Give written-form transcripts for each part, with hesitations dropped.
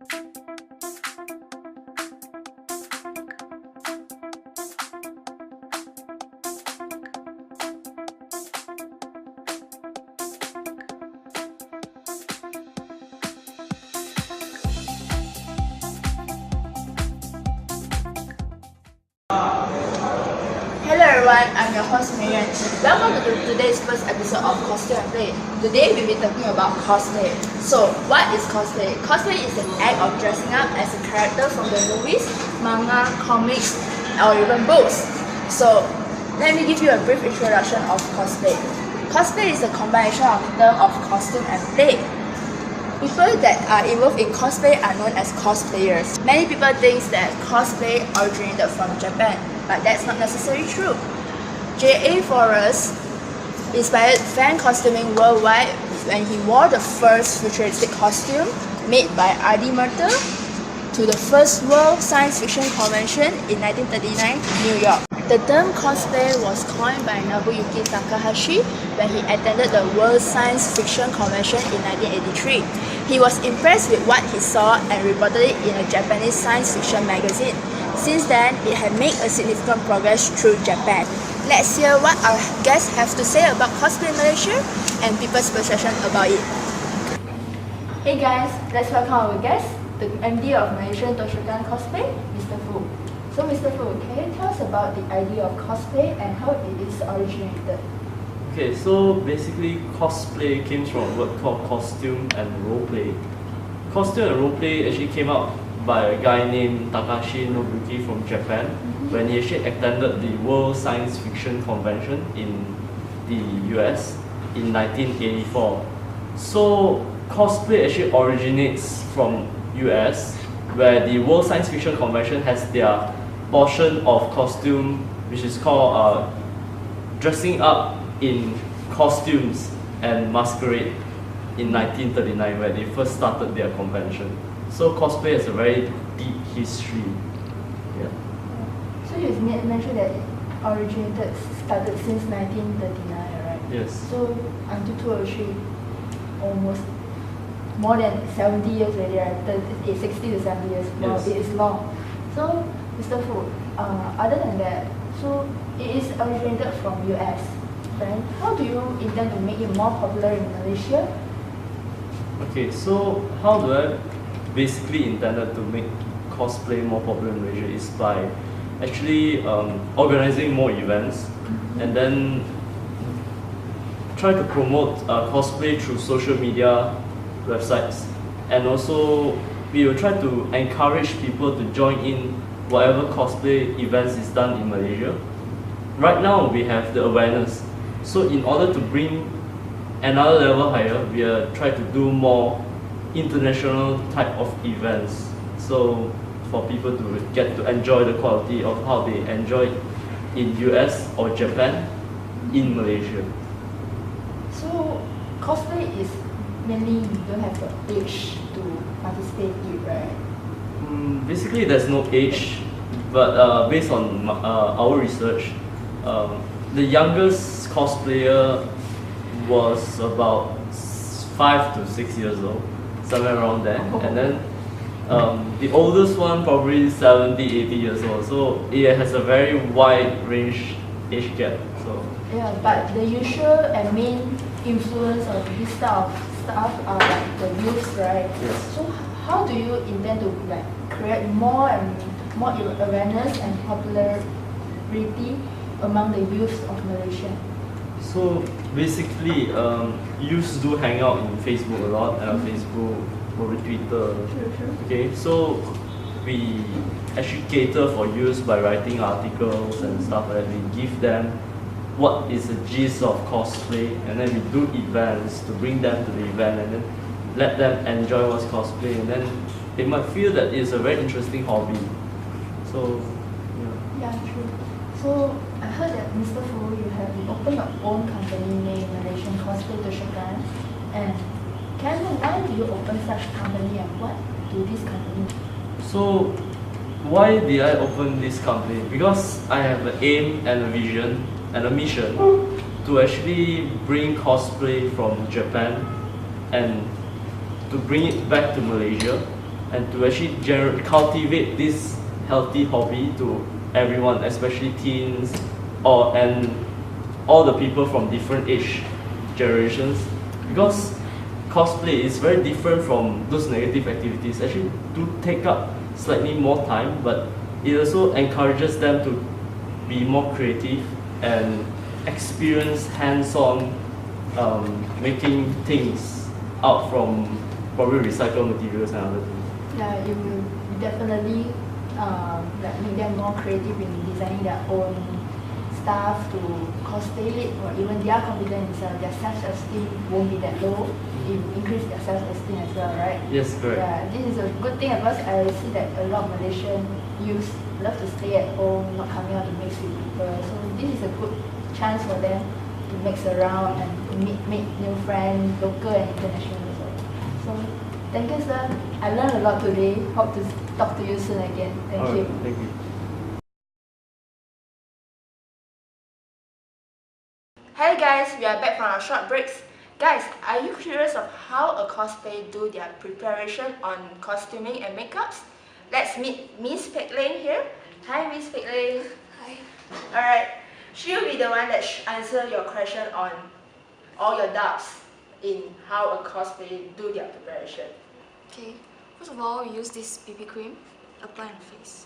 Hello everyone, I'm your host Marian. Welcome to today's first episode of Cosplay and Play. Today we'll be talking about cosplay. So, what is cosplay? Cosplay is an act of dressing up as a character from the movies, manga, comics, or even books. So, let me give you a brief introduction of cosplay. Cosplay is a combination of terms of costume and play. People that are involved in cosplay are known as cosplayers. Many people think that cosplay originated from Japan, but that's not necessarily true. J.A. Forrest inspired fan costuming worldwide when he wore the first futuristic costume made by Adi Murter to the first World Science Fiction Convention in 1939 New York. The term cosplay was coined by Nobuyuki Takahashi when he attended the World Science Fiction Convention in 1983. He was impressed with what he saw and reported it in a Japanese science fiction magazine. Since then, it had made a significant progress through Japan. Let's hear what our guests have to say about cosplay in Malaysia and people's perception about it. Hey guys, let's welcome our guest, the MD of Malaysian Toshokan Cosplay, Mr. Fu. So Mr. Fu, can you tell us about the idea of cosplay and how it is originated? Okay, so basically cosplay came from a word called costume and roleplay. Costume and roleplay actually came up by a guy named Takashi Nobuyuki from Japan when he actually attended the World Science Fiction Convention in the US in 1984. So cosplay actually originates from US, where the World Science Fiction Convention has their portion of costume, which is called dressing up in costumes and masquerade in 1939, where they first started their convention. So cosplay has a very deep history. Yeah. So you mentioned that it started since 1939, right? Yes. So until 2003, almost more than 70 years already, right? 60 to 70 years. Wow, Yes. it is long. So, Mr. Fu, other than that, so it is originated from US, right? How do you intend to make it more popular in Malaysia? Okay, so how do I basically intended to make cosplay more popular in Malaysia is by actually organizing more events and then try to promote cosplay through social media, websites, and also we will try to encourage people to join in whatever cosplay events is done in Malaysia. Right now we have the awareness, so in order to bring another level higher, we are trying to do more international type of events, so for people to get to enjoy the quality of how they enjoy it in US or Japan in Malaysia. So cosplay is mainly you don't have the age to participate in it, right? Basically there's no age, but based on our research, the youngest cosplayer was about 5 to 6 years old, somewhere around there. And then the oldest one probably 70, 80 years old. So it has a very wide range age gap. So Yeah, but the usual and main influence of this type of stuff are like the youths, right? Yes. So how do you intend to like create more and more awareness and popularity among the youth of Malaysia? So basically, youths do hang out in Facebook a lot, Facebook or Twitter. Sure. Okay, so we actually cater for youths by writing articles and stuff like that. We give them what is the gist of cosplay, and then we do events to bring them to the event and then let them enjoy what's cosplay, and then they might feel that it's a very interesting hobby. So, Yeah, true. So I heard that Mr. Fu, you have opened your own company named Malaysian Cosplay Toshokan, and can I know why do you open such company and what do this company? So why did I open this company? Because I have an aim and a vision and a mission to actually bring cosplay from Japan and to bring it back to Malaysia and to actually cultivate this healthy hobby to everyone, especially teens and all the people from different age generations, because cosplay is very different from those negative activities. Actually do take up slightly more time, but it also encourages them to be more creative and experience hands-on making things out from probably recycled materials and other things. Yeah, you will definitely like make them more creative in designing their own stuff to cosplay it, or even they are confident in themselves, their self-esteem won't be that low. It will increase their self-esteem as well, right? Yes, correct. Yeah, this is a good thing because I see that a lot of Malaysian youth love to stay at home, not coming out to mix with people. So this is a good chance for them to mix around and to make new friends, local and international as well. So thank you, sir. I learned a lot today. Hope to talk to you soon again. Thank you. Thank you. Hey guys, we are back from our short breaks. Guys, are you curious of how a cosplay do their preparation on costuming and makeups? Let's meet Miss Pek Ling here. Hi Miss Pek Ling. Hi. Alright, she'll be the one that answer your question on all your doubts in how a cosplay do their preparation. Okay. First of all, we use this BB cream, apply on face.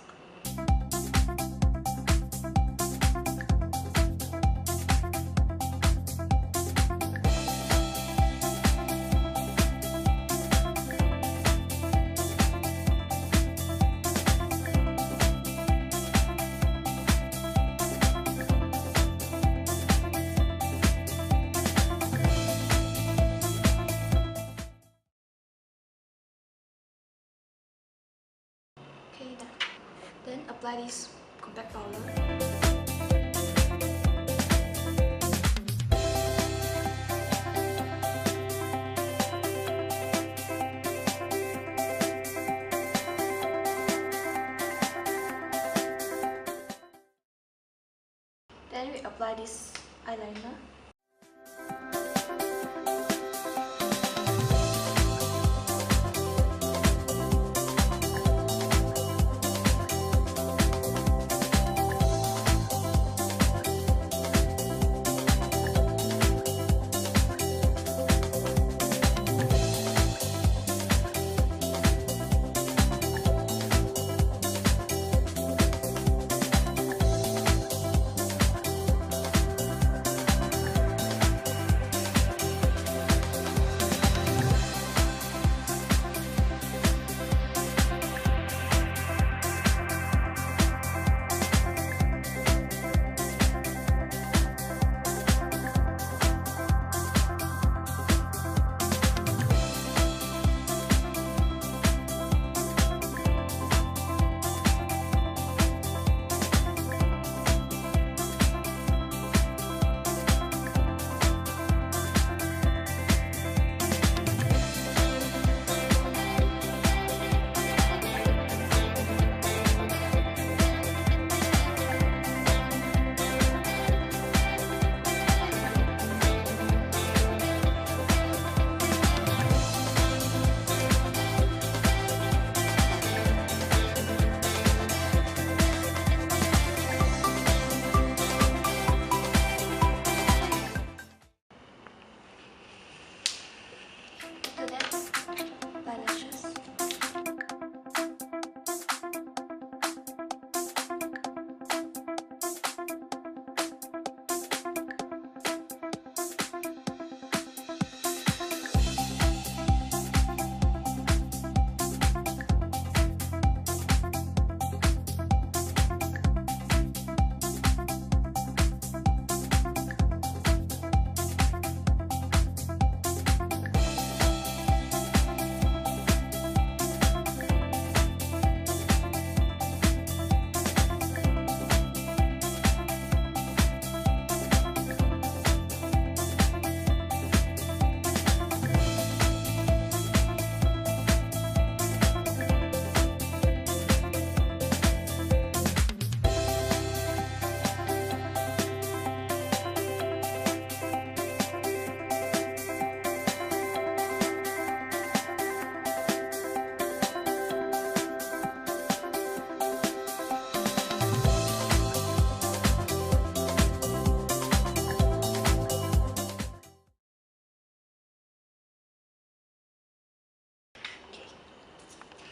Okay, done. Then apply this compact powder. Then we apply this eyeliner.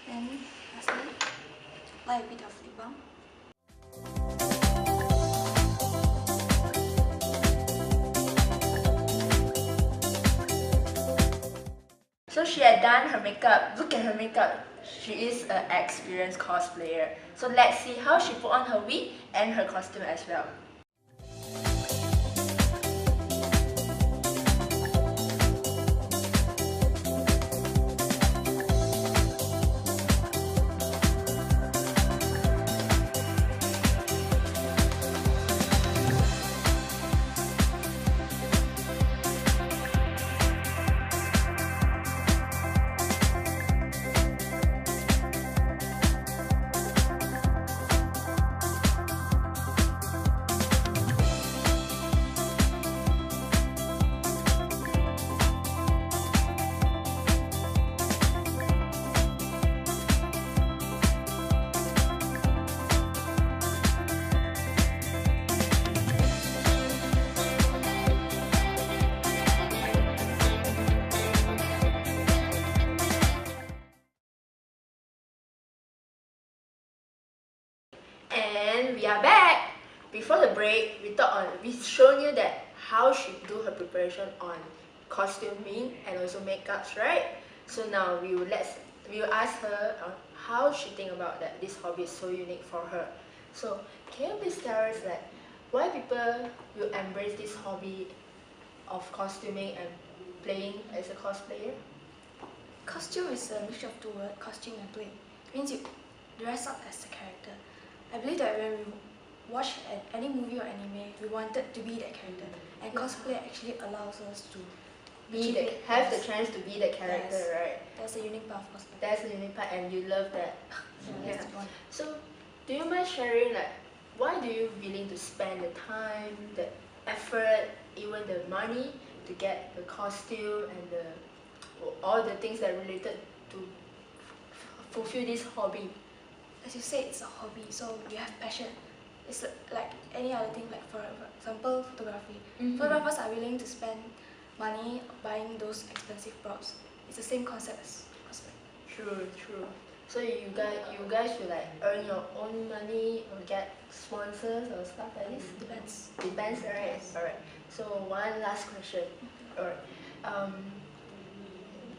Then lastly, apply a bit of lip balm. So she had done her makeup. Look at her makeup. She is an experienced cosplayer. So let's see how she put on her wig and her costume as well. And we are back. Before the break, we've shown you that how she do her preparation on costuming and also makeups, right? So now we will ask her how she think about that this hobby is so unique for her. So can you please tell us like why people will embrace this hobby of costuming and playing as a cosplayer? Costume is a mixture of two words, costume and play. It means you dress up as a character. I believe that when we watch any movie or anime, we wanted to be that character. And cosplay actually allows us to Have the chance to be the character, Yes. right? That's the unique part of cosplay. That's the unique part and you love that. Yeah, that's the point. So, do you mind sharing like why do you willing to spend the time, the effort, even the money to get the costume and all the things that are related to fulfill this hobby? As you say, it's a hobby, so you have passion. It's like any other thing, like for example, photography. Photographers are willing to spend money buying those expensive props. It's the same concept as cosplay. True. So you guys will like earn your own money or get sponsors or stuff like this? Depends, right? Yes. Alright. So one last question. Alright.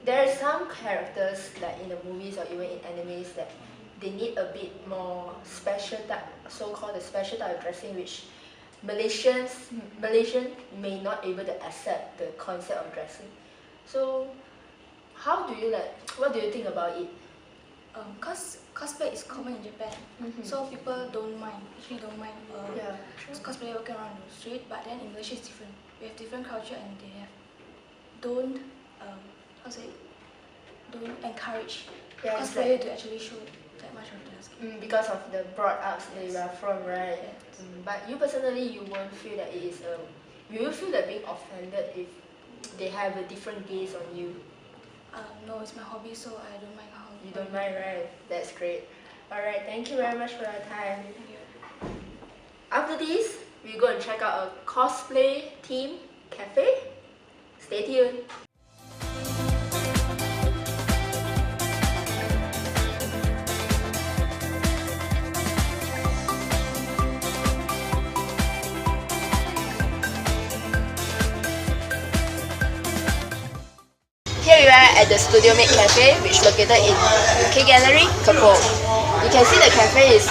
There are some characters like in the movies or even in animes that they need a bit more special type, so-called the special type of dressing, which Malaysian may not able to accept the concept of dressing. So how do you what do you think about it? Cosplay is common in Japan, so people don't mind. Yeah, Cosplay walking around the street, but then in Malaysia it's different. We have different culture and they have don't encourage Yeah, it's cosplayer to actually show that much of their skin. because of the broad ups they Yes. are from, right? Yes. But you personally, you won't feel that it is you will feel that being offended if they have a different gaze on you. No, it's my hobby, so I don't mind how. You don't mind, right? That's great. Alright, thank you very much for your time. Thank you. After this, we go and check out a cosplay theme cafe. Stay tuned. Here we are at the Studio Made Cafe, which is located in K Gallery, Keppel. You can see the cafe is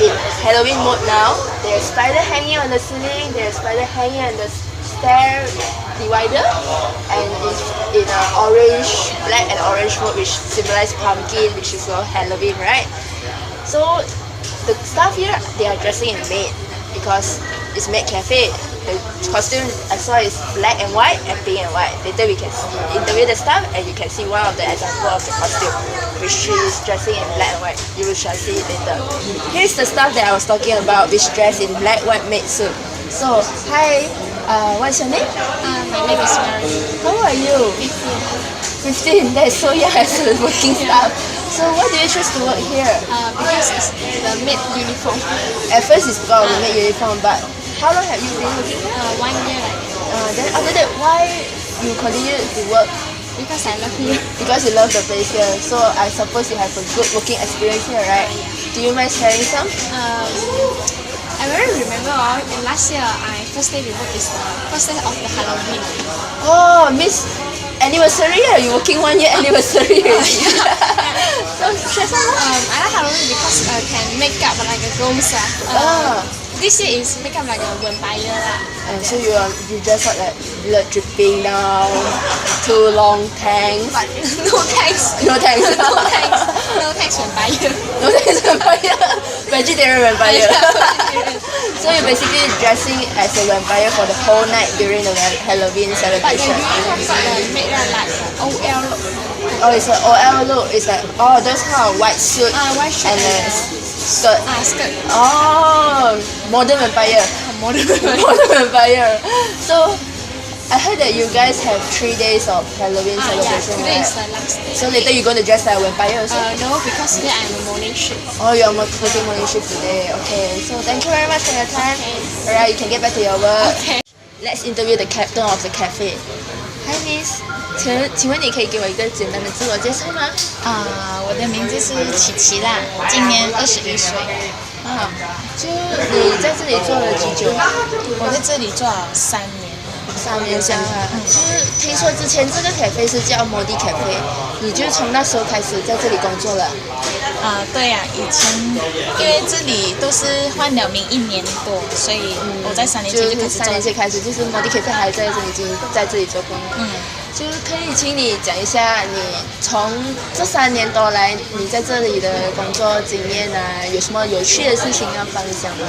in Halloween mode now. There's spider hanging on the ceiling, there's spider hanging on the stair divider, and it's in an black and orange mode, which symbolizes pumpkin, which is also Halloween, right? So the staff here, they are dressing in maid because it's Maid Cafe. The costume I saw is black and white and pink and white. Later we can interview the staff and you can see one of the example of the costume, which she is dressing in black and white. You shall see it later. Here's the staff that I was talking about, which dressed in black white maid suit. So hi, what's your name? My name is Mary. How are you? 15. That is so young as a working staff. So why do you choose to work here? Because it's the maid uniform. At first it's because of the maid uniform, but how long have you been working here? 1 year. Then after that, why you continue to work Because I love here. Because you love the place here. So I suppose you have a good working experience here, right? Do you mind sharing some? I very remember in last year, I first day we work is the first day of the Halloween. Oh, Miss Anniversary, you working 1 year anniversary already. So share some more. I like Halloween because can make up like a ghost. This year is make up like a vampire lah. So you dress up like blood dripping down, 2 long tanks. But no thanks. No tanks. No thanks. No thanks vampire. No tanks vampire. Vegetarian vampire. So you're basically dressing as a vampire for the whole night during the Halloween But celebration. the uniform made like OL look. Oh, it's an OL look. It's like those kind of white suit White shirt and a and skirt. skirt. Oh, modern vampire. Modern. Modern vampire. So I heard that you guys have 3 days of Halloween Yeah, celebration, today right? is the last day. So later you're going to dress like a vampire also? No, because today I'm a morning shift. Oh, you're working morning shift today. Okay. So thank you very much for your time. Okay. Alright, you can get back to your work. Okay. Let's interview the captain of the cafe. Hi, Miss. 请问你可以给我一个简单的自我介绍吗？我的名字是琪琪啦，今年21岁。就你在这里做了几久？我在这里做了3年。 3年下来，就是听说之前这个 cafe 是叫摩的 cafe，你就从那时候开始在这里工作了。对呀、以前因为这里都是换了名1年多，所以我在3年前就开始3年前开始，就是摩的 cafe 还在这里，已经在这里做工了。就可以请你讲一下你从这3年多来你在这里的工作经验啊，有什么有趣的事情要分享吗？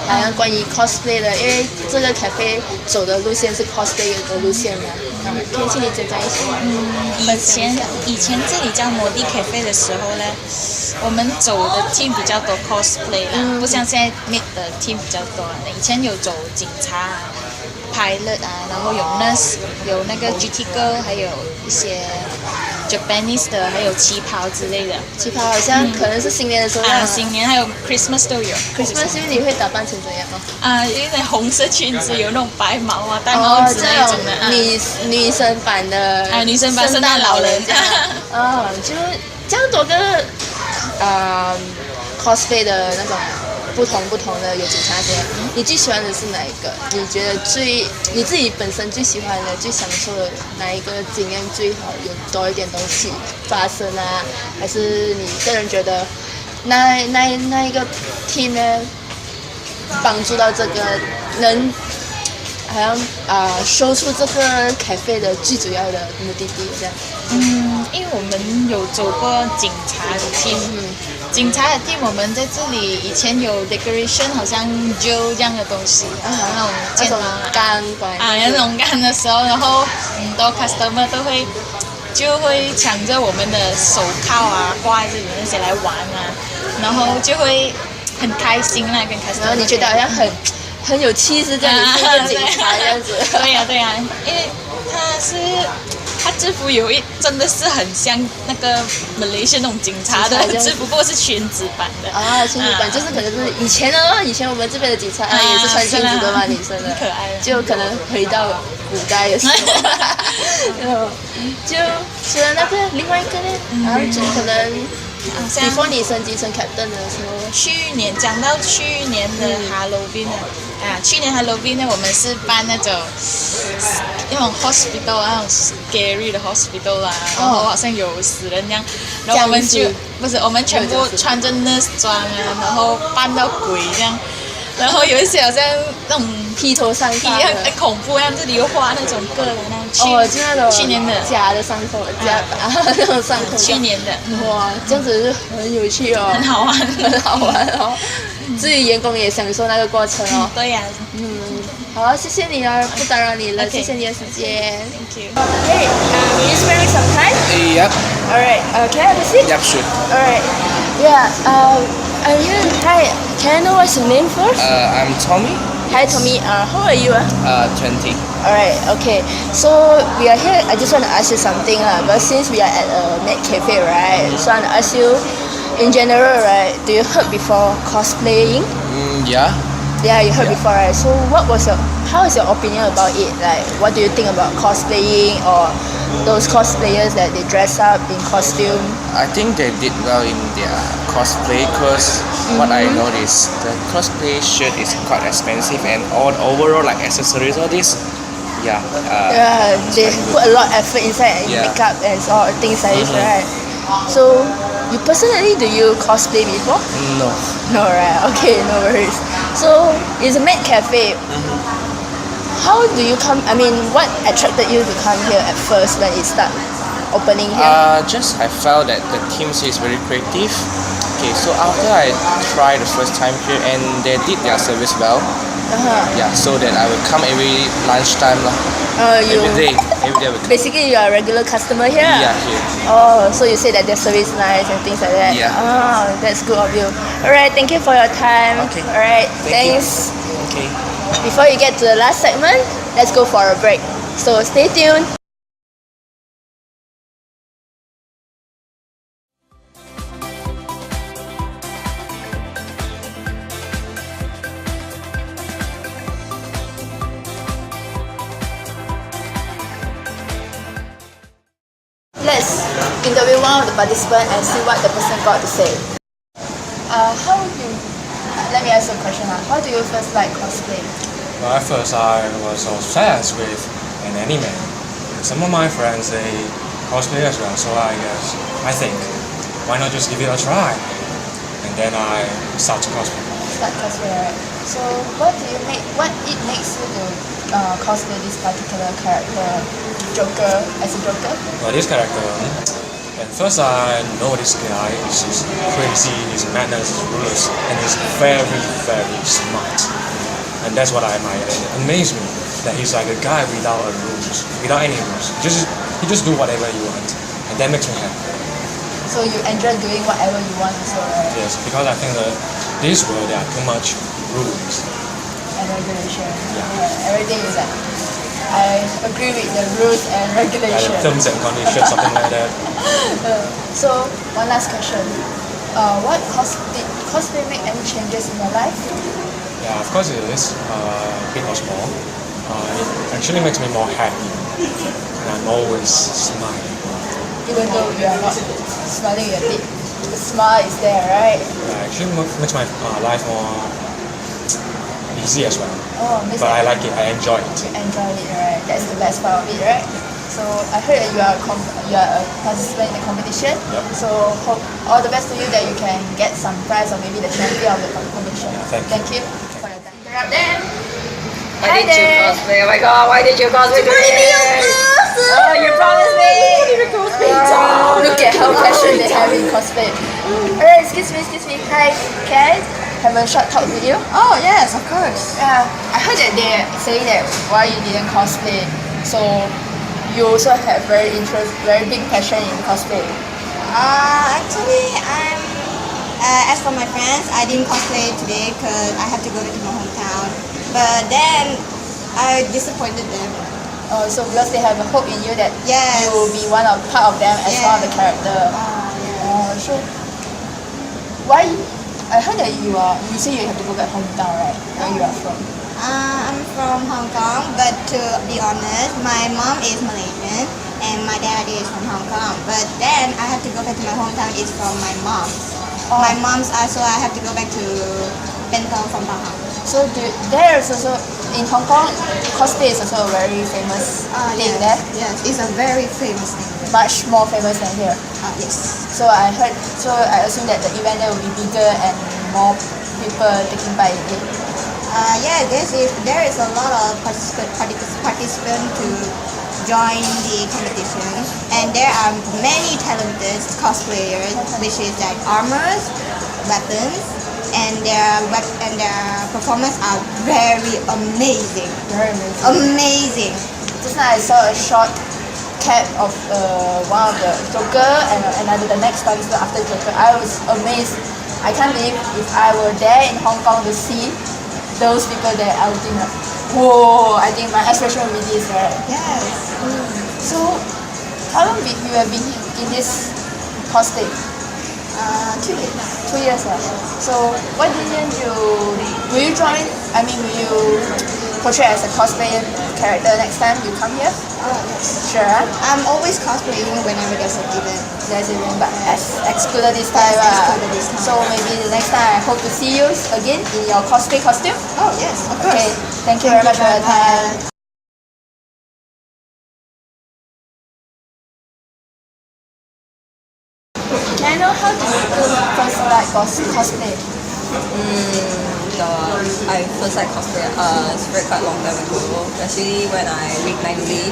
好像关于 cosplay 的，因为这个 cafe 走的路线是 cosplay 的路线嘛，可以请你简单一下。以前这里叫摩的 cafe 的时候呢，我们走的 team 比较多 cosplay 啦，不像现在 meet 的 team 比较多。以前有走警察pilot 然后有 nurse， 有那个 GT girl， 还有一些 Japanese 的，还有旗袍之类的。旗袍好像可能是新年的时候新年还有 Christmas 都有。Christmas 你会打扮成怎样有一点红色裙子，有那种白毛戴帽子那种的。女生版的。女生版圣诞老人这样。就这样多个cosplay 的那种。不同的有警察这样，你最喜欢的是哪一个？你觉得你自己本身最喜欢的、最享受的哪一个经验最好？有多一点东西发生啊？还是你个人觉得那一个 team 呢，帮助到这个能好像说出这个 cafe 的最主要的目的地这样。因为我们有走过警察的 team。警察的 team 我们在这里以前有 decoration， 好像 Joe 这样的东西，那种那种干那种干的时候，然后很多 customer 就会抢着我们的手铐挂在这里那些来玩然后就会很开心啦，跟 customer。然后你觉得好像很有气势这样，你是一个警察这样子。对呀，因为他制服真的是很像那个马来西亚那种警察的制服，不过是裙子版的。裙子版就是可能是以前我们这边的警察也是穿裙子的嘛，女生的，可爱就可能回到古代的时候。就除了那个另外一个呢，然后就可能before你升级成 captain 的时候，讲到去年的 Halloween 去年 Halloween 呢，我们是办那种 hospital 那种 scary 的 hospital 然后好像有死人这样，然后我们全部穿着 nurse 装然后扮到鬼这样，然后有一些好像那种披头散发的，很恐怖，像这里又画那种个的那种。就那种去年的假的伤口，那种伤口。去年的。哇，这样子是很有趣哦，很好玩，很好玩哦。至于员工也享受那个过程哦。对呀。好，谢谢你不打扰你了，谢谢你的时间。Thank you. Hey, you spending some time? Yep. All right. Can I have a seat? Yep, sure. All right. Yeah. Hi. Can I know what's your name first? I'm Tommy. Hi, Tommy. How are you? 20. Alright, okay. So we are here. I just want to ask you something. But since we are at a net cafe, right? So I want to ask you, in general, right? Do you heard before cosplaying? Yeah. Yeah, you heard before, right? So how is your opinion about it? Like, what do you think about cosplaying or those cosplayers that they dress up in costume? I think they did well in their cosplay because what I noticed, the cosplay shirt is quite expensive and all overall like accessories, all this. Yeah. Yeah, they put a lot of effort inside Yeah. makeup and all things like this, right? So, you personally, do you cosplay before? No. No, right? Okay, no worries. So, it's a maid cafe. How do you come? I mean, what attracted you to come here at first when it started opening here? Just I felt that the team is very creative. Okay, so after I tried the first time here and they did their service well, yeah, so that I will come every lunchtime lah. You Every day I will come. basically you are a regular customer here. Yeah, here. Oh, so you say that their service is nice and things like that. Yeah. Oh, that's good of you. Alright, thank you for your time. Okay. Alright, Thank you. thanks. Okay. Before you get to the last segment, let's go for a break. So stay tuned. Let's interview one of the participants and see what the person got to say. Let me ask you a question. How do you first like cosplay? Well, at first I was obsessed with an anime. Some of my friends they cosplay as well, so I think why not just give it a try? And then I start to cosplay. Start cosplay, right? So what it makes you to cosplay this particular character, Joker, as a Joker? Well, this character, at first I know this guy is just crazy, his madness, his ruthless, and he's very, very smart. And that's what I admire. And it amazes me that he's like a guy without any rules. He just do whatever you want, and that makes me happy. So you enjoy doing whatever you want also, right? Yes, because I think that this world there are too much rules. And regulation. Yeah. Everything is like, I agree with the rules and Like regulation. the terms and conditions, something like that. So one last question. Did cosplay make any changes in your life? Yeah, of course it is. Big or small. It actually makes me more happy. And I'm always smiling. Even though you are not smiling your teeth, the smile is there, right? It actually makes my life more easy as well. Oh, makes But I it- like it. I enjoy it. enjoy it, right? That's the best part of it, right? So I heard that you are a participant in the competition. Yep. So hope all the best to you that you can get some prize or maybe the champion of the competition. Yeah, thank you. for your time. Interrupt them. Why did you cosplay? Oh my god, why did you cosplay today? Oh, you promised me! Look at how passionate they have in cosplay. Alright, excuse me. Hi, can I have a short talk with you? Oh yes, of course. Yeah, I heard that they're saying that why you didn't cosplay. So you also have very big passion in cosplay. Actually, as for my friends, I didn't cosplay today because I have to go to my hometown. But then I disappointed them. So because they have a hope in you that Yes. you will be part of them as one of the Yes. character. So why? I heard that you say you have to go back hometown, right? Where you are from? I'm from Hong Kong, but to be honest, my mom is Malaysian and my dad is from Hong Kong. But then I have to go back to my hometown. It's from my mom. My mom's so I have to go back to Bentong from Pahang. So there is also in Hong Kong, cosplay is also a very famous thing there. Yes, it's a very famous thing. Much more famous than here. Yes. So I assume that the event there will be bigger and more people taking part in it. There is a lot of participants to join the competition, and there are many talented cosplayers, which is like armors, weapons, and their performance are very amazing. Very amazing. Amazing. Just now I saw a short cap of one of the Joker and the next participant after Joker. I was amazed. I can't believe if I were there in Hong Kong to see those people there, I would think like, whoa, I think my expression will be this, right? Yes. So, how long you have been in this cosplay? 2 years. 2 years. So why didn't you? Will you join? I mean, will you portray as a cosplay character next time you come here? Yes. Sure. I'm always cosplaying whenever there's an event. There's even but excluded this time. Excluded this time. So maybe the next time I hope to see you again in your cosplay costume. Oh yes, of course. Okay. Thank you very much for your time. Can I know how did you first like cosplay? I first like cosplay it's very quite long time ago, especially when I read magazine.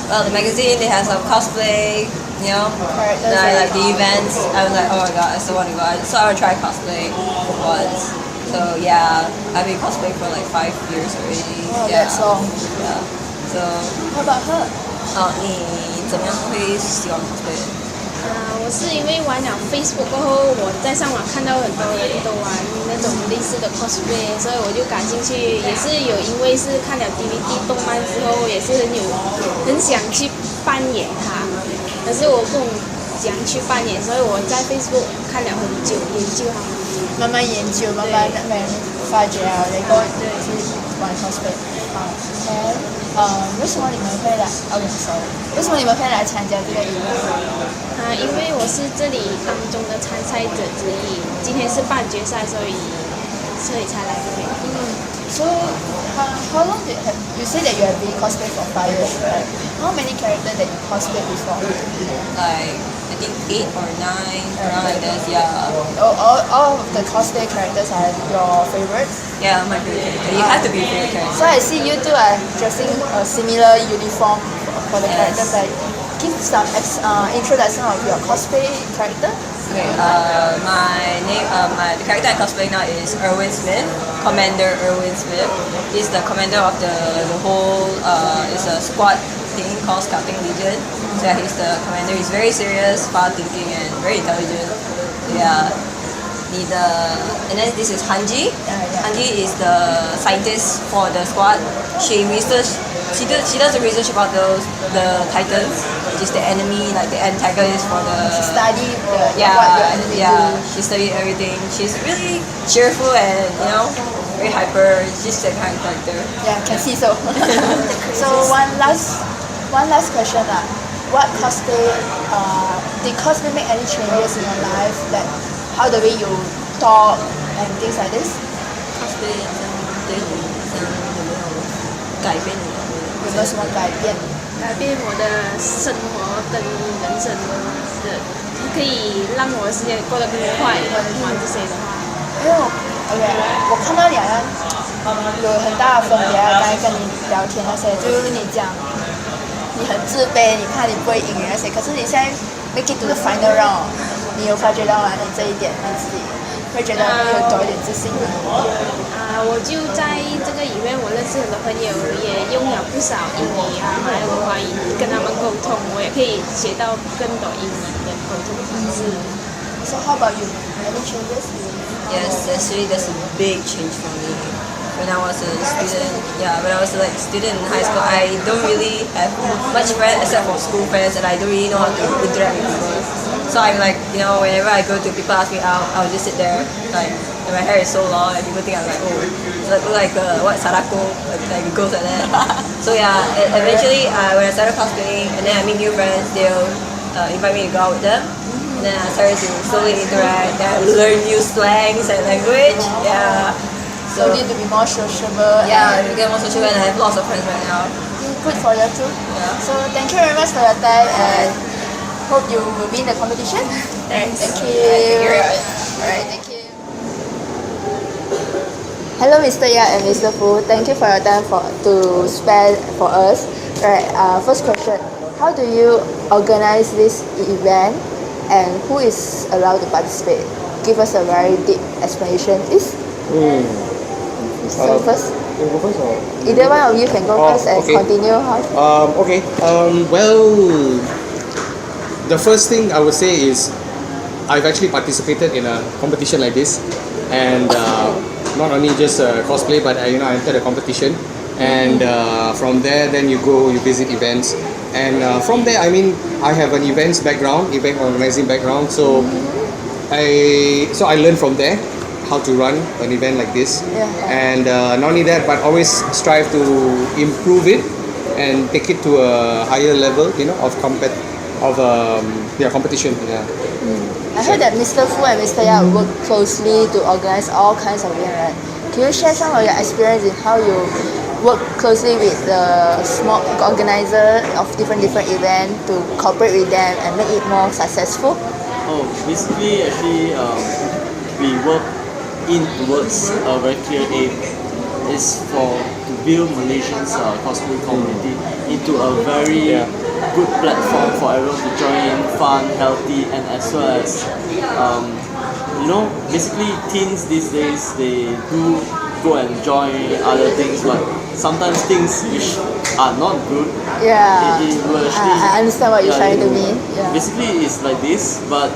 Well, the magazine they have some cosplay, you know. Characters, Then I right? like the events. I was like, oh my god, I still want to go. So I would try cosplay once. So yeah, I've been cosplaying for like 5 years already. Oh, yeah. that's long. Yeah. So How about her? 你怎么样会喜欢 cosplay？我是因为玩了 Facebook 过后，我在上网看到很多人都玩那种类似的 cosplay，所以我就感兴趣。也是有因为是看了 DVD 动漫之后，也是很想去扮演它，可是我不懂怎样去扮演，所以我在 Facebook 看了很久，研究它们。慢慢研究，慢慢发掘啊，那个去玩 cosplay。为什么你们会来？为什么你们会来参加这个比赛？因为我是这里当中的参赛者之一，今天是半决赛，所以才来这边。So how long did you say that you have been cosplay for 5 years, right? How many characters that you cosplay before? Like I think 8 or 9 around like that. Yeah. All of the cosplay characters are your favorites? Yeah, my favorite character. You have to be a favorite character. So I see you two are dressing a similar uniform for the Yes. characters. Like, give some introduction of your cosplay character. Okay, the character I cosplay now is Erwin Smith, Commander Erwin Smith. He's the commander of the whole, it's a squad thing called Scouting Legion. So yeah, he's the commander. He's very serious, far thinking, and very intelligent. Yeah. And then this is Hanji. Hanji is the scientist for the squad. She does the research about the Titans, which is the enemy, like the antagonist for the. She studied what the enemy yeah. do. She studied everything. She's really cheerful and very hyper. She's that kind of character. Yeah, can see so. So one last question lah. What cosplay? Did cosplay make any changes in your life? Like how the way you talk and things like this? Cosplay 对你有没有改变你的？有没有什么改变？改变我的生活跟人生的，可以让我的时间过得更快。玩这些的话，因为我看到你好像有很大的分别啊。刚才跟你聊天那些，就是你讲你很自卑，你怕你不会赢那些，可是你现在 make it to the final round，你有发觉到吗？你这一点你自己会觉得有多一点自信吗？我就在这个里面，我认识很多朋友，也用了不少英语啊、马来文华语跟他们沟通，我也可以学到更多英语的沟通方式。So how about you? Any changes? Yes, actually that's a big change for me. When I was a student, when I was like student in high school, I don't really have much friends except for school friends, and I don't really know how to interact with people. So I'm like, whenever I go to people ask me out, I'll just sit there, like, and my hair is so long, and people think I'm like, oh, it's like Sarako, like a ghost like that. So yeah, eventually when I started cosplaying, and then I meet new friends, they'll invite me to go out with them. And then I started to slowly interact, then I learn new slangs and language. Yeah. So you need to be more sociable. Yeah, to get more sociable, and I have lots of friends right now. Good for you too. Yeah. So thank you very much for your time and hope you will win the competition. Thanks. Thank you. Alright, thank you. Hello, Mr. Ya and Mr. Fu. Thank you for your time to spend for us. Right. First question: how do you organize this event, and who is allowed to participate? Give us a very deep explanation, please. So first. You go first or? Either one of you can go first and okay. continue. Okay. Well, the first thing I would say is I've actually participated in a competition like this, and not only just cosplay, but I entered a competition, and from there then you visit events, and from there I have an event organizing background, so I learned from there how to run an event like this. Yeah. And not only that, but always strive to improve it and take it to a higher level, of competition. Yeah. I heard that Mr. Fu and Mr. Ya work closely to organize all kinds of events, right? Can you share some of your experience in how you work closely with the small organizer of different events to cooperate with them and make it more successful? Oh, basically, actually, we work in towards a very clear aim. Is to build Malaysians cosplay community into a very good platform for everyone to join in, fun, healthy, and as well as basically teens these days, they do go and join other things, but sometimes things which are not good. Yeah. It will actually, I understand what you're trying to mean. Yeah. Basically, it's like this, but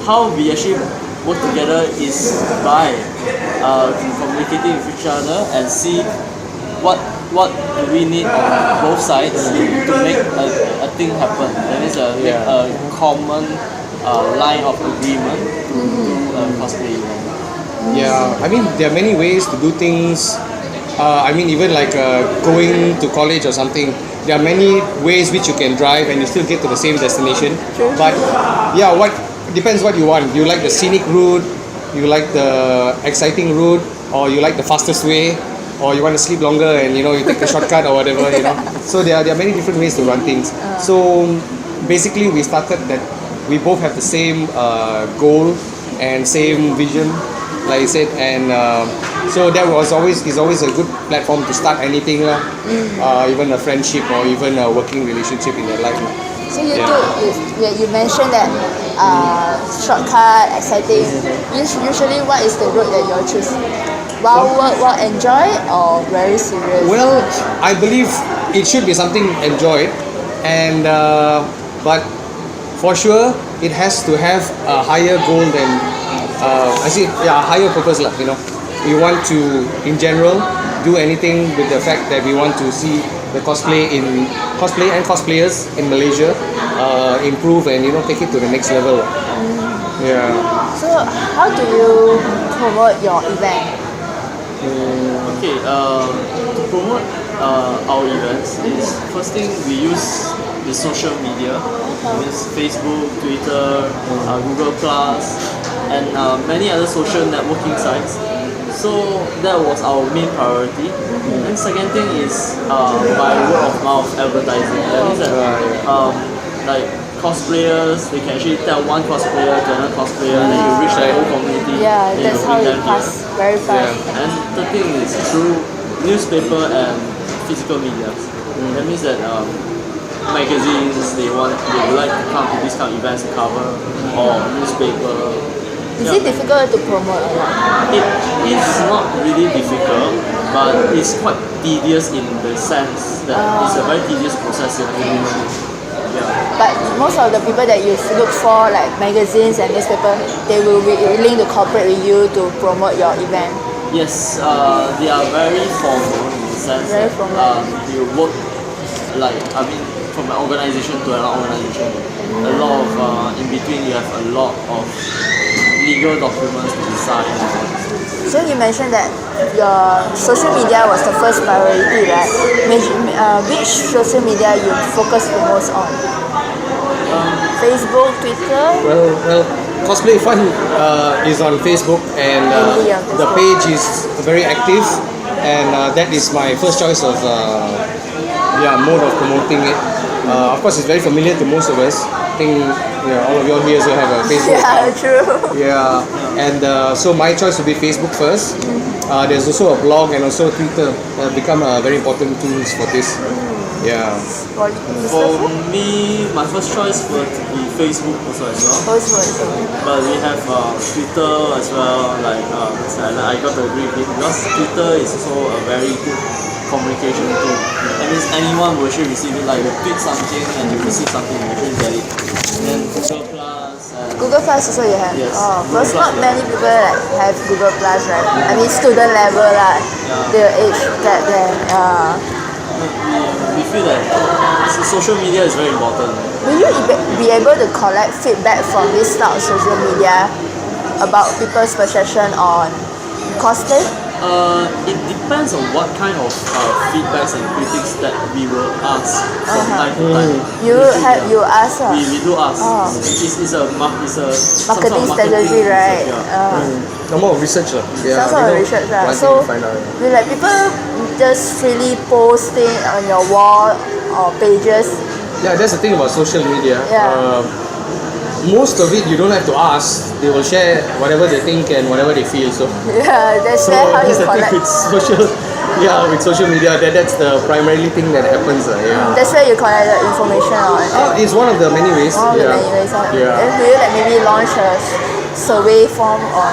how we actually work together is by communicating with each other and see what do we need on both sides to make a thing happen. That means make a common line of agreement to do a cosplay event. Yeah, I mean, there are many ways to do things. Even like going to college or something, there are many ways which you can drive and you still get to the same destination. But yeah, what depends what you want. You like the scenic route, you like the exciting route, or you like the fastest way, or you want to sleep longer and you take a shortcut or whatever. So there are many different ways to run things. So basically, we started that we both have the same goal and same vision, like I said, and so that is always a good platform to start anything, even a friendship or even a working relationship in your life. So you mentioned that shortcut, exciting. Usually, what is the route that you all choose? While work, while enjoy, or very serious? Well, I believe it should be something enjoyed, and but for sure it has to have a higher goal than a higher purpose, We want to, in general, do anything with the fact that we want to see the cosplay and cosplayers in Malaysia improve and take it to the next level. Yeah. So how do you promote your event? Okay, to promote our events is first thing we use the social media, means Facebook, Twitter, Google Plus, and many other social networking sites. So that was our main priority. And second thing is by word of mouth advertising. That means that like cosplayers, they can actually tell one cosplayer to another cosplayer, and then you reach the whole community. Yeah, then that's you how bring it them pass here. very fast. And the thing is through newspaper and physical media. That means that magazines, they would like to come to these kind of events to cover, or newspaper. Is it difficult to promote a lot? It is not really difficult, but it's quite tedious in the sense that it's a very tedious process you have to go through. Yeah. But most of the people that you look for, like magazines and newspaper, they will be willing to cooperate with you to promote your event. Yes, they are very formal in the sense Very that formal. you work from an organization to another organization. A lot of in between you have a lot of legal documents to decide. So you mentioned that your social media was the first priority, right? Which social media you focus the most on? Facebook, Twitter? Well, Cosplay Fun is on Facebook, and the page is very active, and that is my first choice of mode of promoting it. Of course, it's very familiar to most of us. I think all of you here also have a Facebook account. True. Yeah, and so my choice would be Facebook first. There's also a blog and also Twitter become very important tools for this. Yeah. For me, my first choice would be Facebook also as well. But we have Twitter as well. I got to agree with it because Twitter is also a very good communication tool. That means anyone will actually receive it. Like you tweet something and you receive something, you actually get it. And then Google Plus. Google Plus also you have? Yes. Because not many people have Google Plus, right? I mean student level, the age gap there. we feel that social media is very important. Will you be able to collect feedback from this type of social media about people's perception on cosplay? It depends on what kind of feedbacks and critics that we will ask from time to time. You ask her? We do ask. Oh. It's a some sort Marketing of strategy, right? No more research lah. Some sort of research, right? So, will like people just freely posting on your wall or pages? Yeah, that's the thing about social media. Yeah. Most of it you don't have to ask. They will share whatever they think and whatever they feel. So Yeah, that's how you that's the thing collect. with social. Yeah, with social media, that's the primarily thing that happens. Yeah. That's where you collect the information on. It's one of the many ways. All the yeah. many ways. Yeah. Then will you like maybe launch a survey form or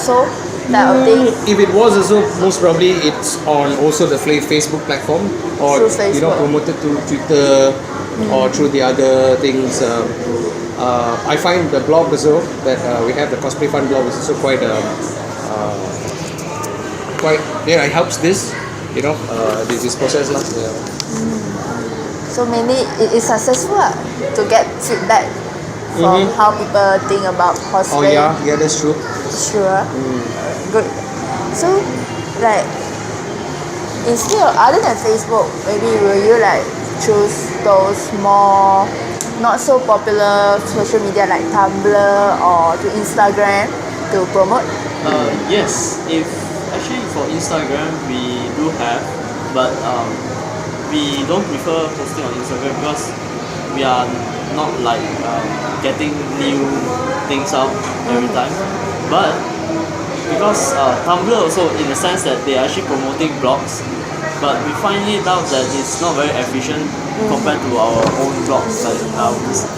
so that of thing? If it was also, most probably it's on also the Facebook platform, or Through Facebook. promoted to Twitter or through the other things. I find the blog also that we have, the Cosplay Fun blog, is also quite it helps this this process lah. Yeah. So mainly it is successful to get feedback from how people think about Oh cosplay. yeah, that's true. Sure. Good. So like instead of other than Facebook, maybe will you like choose those more not so popular social media like Tumblr or to Instagram to promote? Yes, if actually for Instagram we do have, but we don't prefer posting on Instagram because we are not like getting new things out every time. But because Tumblr also, in the sense that they are actually promoting blogs, but we find it out that it's not very efficient compared to our own blogs, like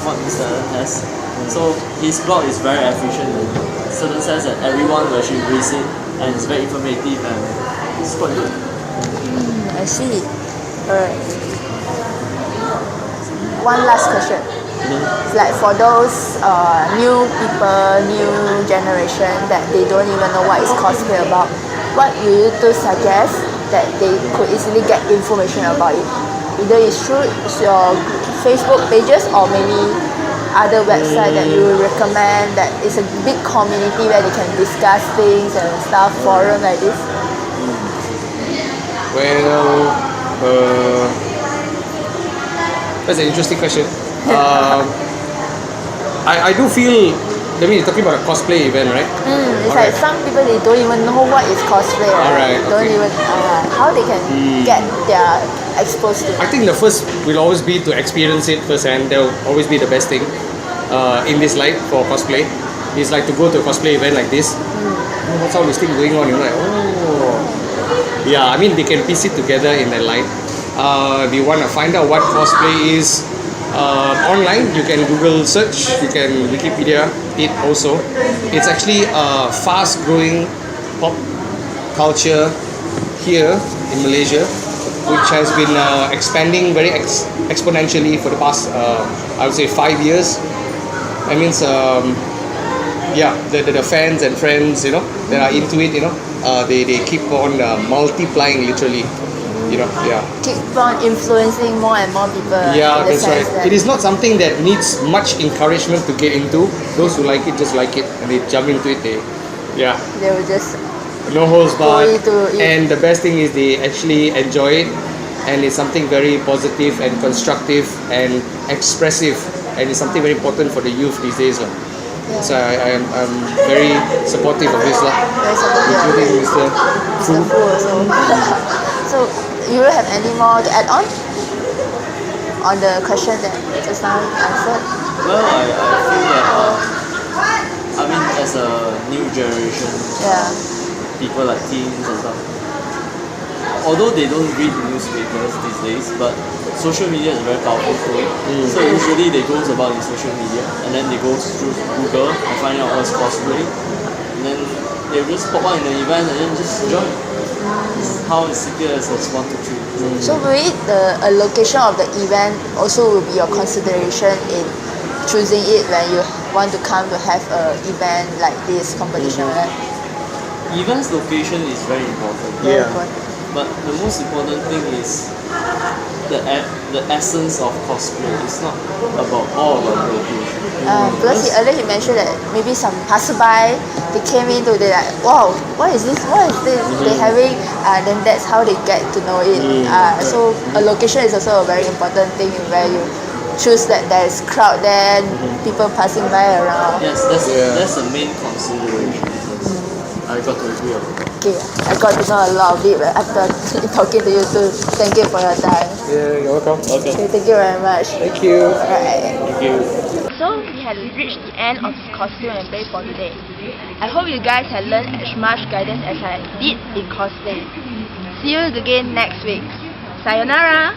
what Mr. has. So his blog is very efficient in a certain sense that everyone will actually read it, and it's very informative and it's quite good. I see. Alright. One last question. It's like for those new people, new generation that they don't even know what is cosplay about, what will you two suggest that they could easily get information about it? Either it's through your Facebook pages or maybe other website that you recommend that is a big community where they can discuss things and stuff, forum like this? Well, that's an interesting question. I do feel, I mean, you're talking about a cosplay event, right? It's like some people, they don't even know what is cosplay. Alright, Don't okay. even how they can get their exposed to it. I think the first will always be to experience it firsthand. That will always be the best thing in this life for cosplay. It's like to go to a cosplay event like this. Oh, what's all this thing going on? You're like, oh. Yeah, I mean, they can piece it together in their life. If you want to find out what cosplay is online, you can Google search, you can Wikipedia it also. It's actually a fast growing pop culture here in Malaysia, which has been expanding very exponentially for the past, I would say, 5 years. That means, the fans and friends, that are into it, they keep on multiplying literally. Keep on influencing more and more people. Yeah, in the that's right. sense that It is not something that needs much encouragement to get into. Those who like it just like it, and they jump into it. They will just no holds barred. to it. And the best thing is they actually enjoy it, and it's something very positive and constructive and expressive, and it's something very important for the youth these days. So I'm very supportive of this, including Mr. Fu. So you will have any more to add on the question that just now answered? Well, I feel that I mean, as a new generation, people like teens and stuff, although they don't read newspapers these days, but social media is a very powerful tool. So usually they go about in social media, and then they go through Google and find out what's cosplay, and then they just pop out in the event and then just join. How is it as 1, 2, 3? So will it the location of the event also will be your consideration in choosing it when you want to come to have a event like this competition, right? Event's location is very important. Very important. But the most important thing is the essence of cosplay. It's not about all about the location. Because earlier he mentioned that maybe some passerby they came in to they like, wow, what is this? They having then that's how they get to know it. So a location is also a very important thing where you choose that there is crowd there, people passing by around. Yes, that's the main consideration. I got to agree on that. Okay, I got to know a lot of it after talking to you too. Thank you for your time. Yeah, you're welcome. Okay. Okay, thank you very much. Thank you. Alright. Thank you. So we had reached the end of costume and play for today. I hope you guys had learned as much guidance as I did in cosplay. See you again next week. Sayonara!